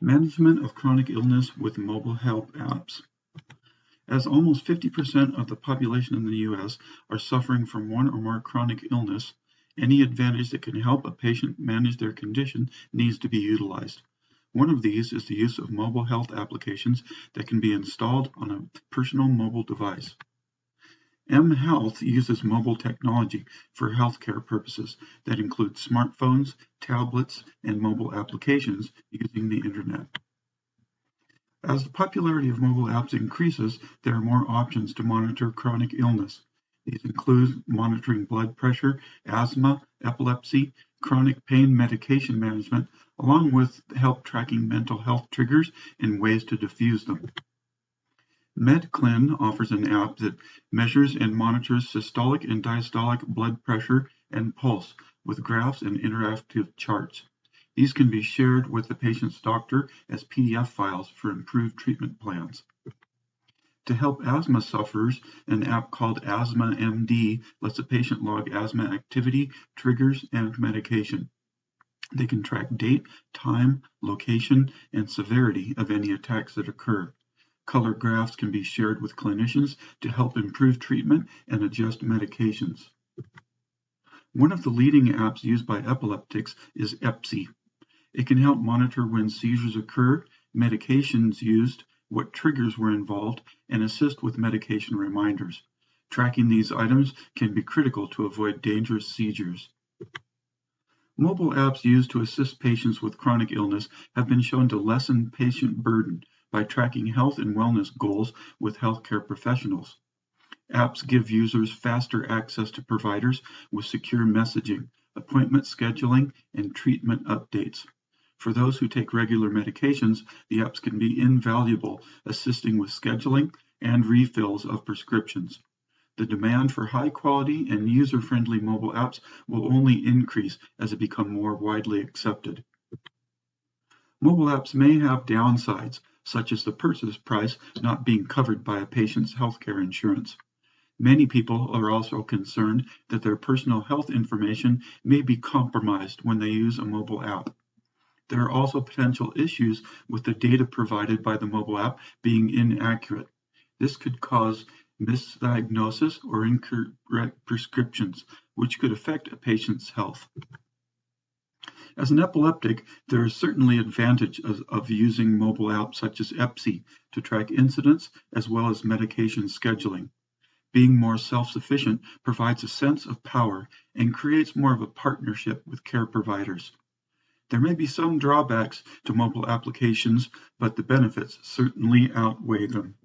Management of chronic illness with mobile health apps. As almost 50% of the population in the U.S. are suffering from one or more chronic illness, any advantage that can help a patient manage their condition needs to be utilized. One of these is the use of mobile health applications that can be installed on a personal mobile device. mHealth uses mobile technology for healthcare purposes that include smartphones, tablets, and mobile applications using the internet. As the popularity of mobile apps increases, there are more options to monitor chronic illness. These include monitoring blood pressure, asthma, epilepsy, chronic pain medication management, along with help tracking mental health triggers and ways to diffuse them. MedClin offers an app that measures and monitors systolic and diastolic blood pressure and pulse with graphs and interactive charts. These can be shared with the patient's doctor as PDF files for improved treatment plans. To help asthma sufferers, an app called Asthma MD lets a patient log asthma activity, triggers, and medication. They can track date, time, location, and severity of any attacks that occur. Color graphs can be shared with clinicians to help improve treatment and adjust medications. One of the leading apps used by epileptics is EPSI. It can help monitor when seizures occur, medications used, what triggers were involved, and assist with medication reminders. Tracking these items can be critical to avoid dangerous seizures. Mobile apps used to assist patients with chronic illness have been shown to lessen patient burden by tracking health and wellness goals with healthcare professionals. Apps give users faster access to providers with secure messaging, appointment scheduling, and treatment updates. For those who take regular medications, the apps can be invaluable, assisting with scheduling and refills of prescriptions. The demand for high-quality and user-friendly mobile apps will only increase as they become more widely accepted. Mobile apps may have downsides, such as the purchase price not being covered by a patient's healthcare insurance. Many people are also concerned that their personal health information may be compromised when they use a mobile app. There are also potential issues with the data provided by the mobile app being inaccurate. This could cause misdiagnosis or incorrect prescriptions, which could affect a patient's health. As an epileptic, there is certainly advantage of using mobile apps such as EPSI to track incidents as well as medication scheduling. Being more self-sufficient provides a sense of power and creates more of a partnership with care providers. There may be some drawbacks to mobile applications, but the benefits certainly outweigh them.